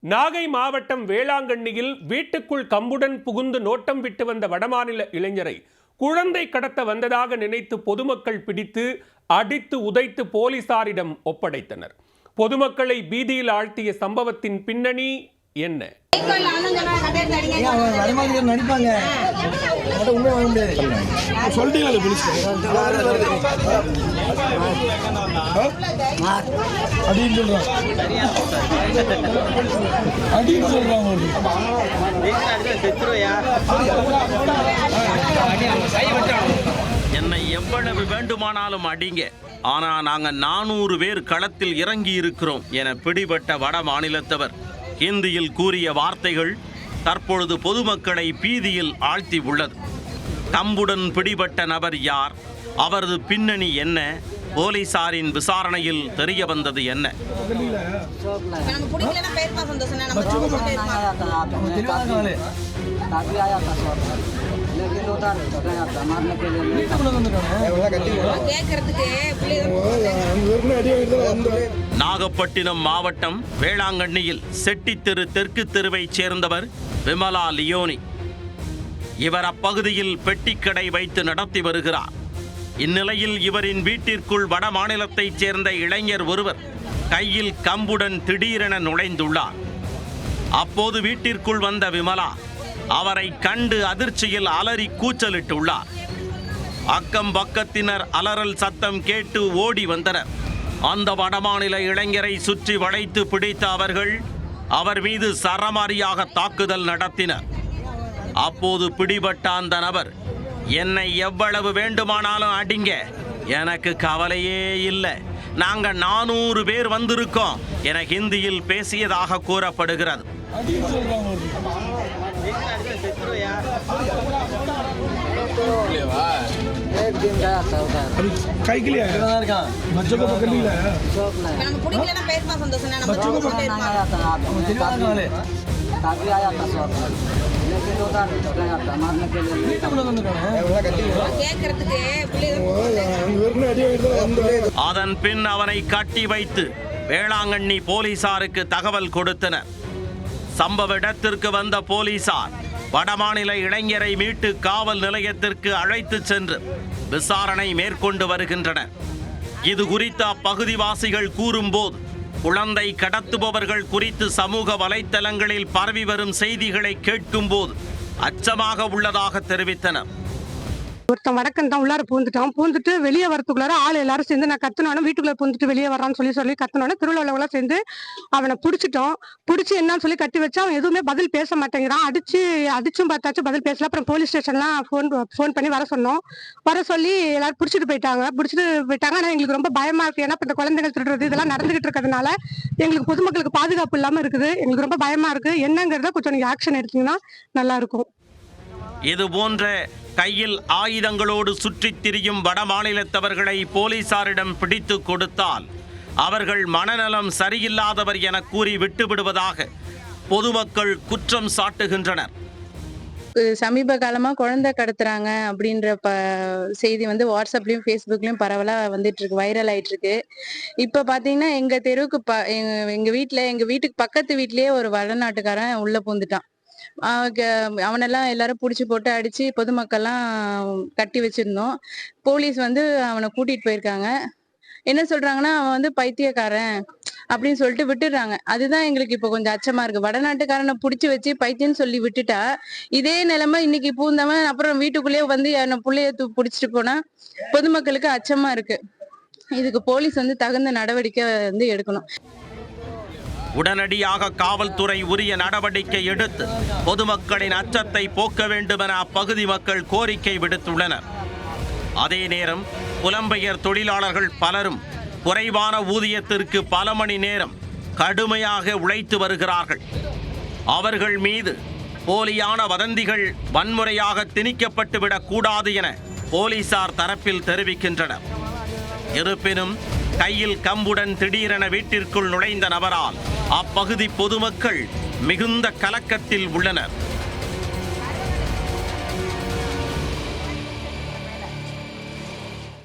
நாகை மாவட்டம் வேளாங்கண்ணியில் வீட்டுக்குள் கம்புடன் புகுந்து நோட்டம் விட்டு வந்த வடமாநில இளைஞரை குழந்தை கடத்த வந்ததாக நினைத்து பொதுமக்கள் பிடித்து அடித்து உதைத்து போலீசாரிடம் ஒப்படைத்தனர். பொதுமக்களை பீதியில் ஆழ்த்திய சம்பவத்தின் பின்னணி என்ன? என்னை எவ்வளவு வேண்டுமானாலும் அடிங்க, ஆனா நாங்க 400 பேர் களத்தில் இறங்கி இருக்கிறோம் என பிடிபட்ட வட மாநிலத்தவர் ஹிந்தியில் கூறிய வார்த்தைகள் தற்பொழுது பொதுமக்களை பீதியில் ஆழ்த்தி உள்ளது. கம்புடன் பிடிபட்ட நபர் யார்? அவரது பின்னணி என்ன? போலீசாரின் விசாரணையில் தெரிய வந்தது என்ன? நாகப்பட்டினம் மாவட்டம் வேளாங்கண்ணியில் செட்டித்தெரு தெற்கு தெருவைச் சேர்ந்தவர் விமலா லியோனி. இவர் அப்பகுதியில் பெட்டிக்கடை வைத்து நடத்தி வருகிறார். இந்நிலையில் இவரின் வீட்டிற்குள் வட மாநிலத்தைச் சேர்ந்த இளைஞர் ஒருவர் கையில் கம்புடன் திடீரென நுழைந்துள்ளார். அப்போது வீட்டிற்குள் வந்த விமலா அவரை கண்டு அதிர்ச்சியில் அலறி கூச்சலிட்டுள்ளார். அக்கம் பக்கத்தினர் அலறல் சத்தம் கேட்டு ஓடி வந்தனர். அந்த வடமாநில இளைஞரை சுற்றி வளைத்து பிடித்த அவர்கள் அவர் மீது சரமாரியாக தாக்குதல் நடத்தினர். அப்போது பிடிபட்ட அந்த நபர், என்னை எவ்வளவு வேண்டுமானாலும் அடிங்க, எனக்கு கவலையே இல்லை, நாங்க 400 பேர் வந்திருக்கோம் என ஹிந்தியில் பேசியதாக கூறப்படுகிறது. அதன் பின் அவனை கட்டி வைத்து வேளாங்கண்ணி போலீசாருக்கு தகவல் கொடுத்தனர். சம்பவ இடத்திற்கு வந்த போலீசார் வடமாநில இளைஞரை மீட்டு காவல் நிலையத்திற்கு அழைத்து சென்று விசாரணை மேற்கொண்டு வருகின்றனர். இது குறித்து அப்பகுதிவாசிகள் கூறும்போது, குழந்தை கடத்துபவர்கள் குறித்து சமூக வலைத்தளங்களில் பரவி வரும் செய்திகளை கேட்கும் போது அச்சமாக உள்ளதாக தெரிவித்தனர். ஒருத்தன் வடக்கன் தான் உள்ளார பூந்துட்டு வெளியே வரத்துக்குள்ளார ஆள் எல்லாரும் சேர்ந்து நான் கத்துனாலும் வீட்டுக்குள்ள பூந்துட்டு வெளியே வரான்னு சொல்லி கத்துனோட திருவிழாவில் சேர்ந்து அவனை பிடிச்சி என்னன்னு சொல்லி கட்டி வச்சா அவன் எதுவுமே பதில் பேச மாட்டேங்கிறான். அடிச்சும் பார்த்தாச்சும் பதில் பேசல. அப்புறம் போலீஸ் ஸ்டேஷன்லாம் ஃபோன் பண்ணி வர சொன்னோம். வர சொல்லி எல்லாரும் பிடிச்சிட்டு போயிட்டாங்க. ஆனால் எங்களுக்கு ரொம்ப பயமா இருக்கு. ஏன்னா இந்த குழந்தைகள் திருடுறது இதெல்லாம் நடந்துகிட்டு இருக்கிறதுனால எங்களுக்கு பொதுமக்களுக்கு பாதுகாப்பு இல்லாம இருக்குது. எங்களுக்கு ரொம்ப பயமா இருக்கு. என்னங்கிறத கொஞ்சம் நீங்க ஆக்ஷன் எடுத்தீங்கன்னா நல்லா இருக்கும். இது போன்ற கையில் ஆயுதங்களோடு சுற்றித் திரியும் வட மாநிலத்தவர்களை போலீசாரிடம் பிடித்து கொடுத்தால் அவர்கள் மனநலம் சரியில்லாதவர் என கூறி விட்டுவிடுவதாக பொதுமக்கள் குற்றம் சாட்டுகின்றனர். சமீப காலமா குழந்தை கடத்துறாங்க அப்படின்ற செய்தி வாட்ஸ்அப்லயும் ஃபேஸ்புக்லயும் பரவலா வந்துட்டு இருக்கு, வைரல் ஆயிட்டு இருக்கு. இப்ப பாத்தீங்கன்னா எங்க தெருவுக்கு எங்க வீட்டுக்கு பக்கத்து வீட்லயே ஒரு வடநாட்டுக்காரன் உள்ள பூந்துட்டான். அவனெல்லாம் எல்லாரும் புடிச்சு போட்டு அடிச்சு பொதுமக்கள்லாம் கட்டி வச்சிருந்தோம். போலீஸ் அவனை கூட்டிட்டு போயிருக்காங்க. என்ன சொல்றாங்கன்னா அவன் பைத்தியக்காரன் அப்படின்னு சொல்லிட்டு விட்டுடுறாங்க. அதுதான் எங்களுக்கு இப்ப கொஞ்சம் அச்சமா இருக்கு. வடநாட்டுக்காரனை புடிச்சு வச்சு பைத்தியன்னு சொல்லி விட்டுட்டா இதே நிலைமை இன்னைக்கு பூந்தவன் அப்புறம் வீட்டுக்குள்ளேயே என் பிள்ளைய புடிச்சிட்டு போனா பொதுமக்களுக்கு அச்சமா இருக்கு. இதுக்கு போலீஸ் தகுந்த நடவடிக்கை எடுக்கணும். உடனடியாக காவல்துறை உரிய நடவடிக்கை எடுத்து பொதுமக்களின் அச்சத்தை போக்க வேண்டும் என அப்பகுதி மக்கள் கோரிக்கை விடுத்துள்ளனர். அதே நேரம் புலம்பெயர் தொழிலாளர்கள் பலரும் குறைவான ஊதியத்திற்கு பல மணி நேரம் கடுமையாக உழைத்து வருகிறார்கள். அவர்கள் மீது போலியான வதந்திகள் வன்முறையாக திணிக்கப்பட்டுவிடக் கூடாது என போலீசார் தரப்பில் தெரிவிக்கின்றனர். இருப்பினும் கையில் கம்புடன் திடீரென வீட்டிற்குள் நுழைந்த நபரால் அப்பகுதி பொதுமக்கள் மிகுந்த கலக்கத்தில் உள்ளனர்.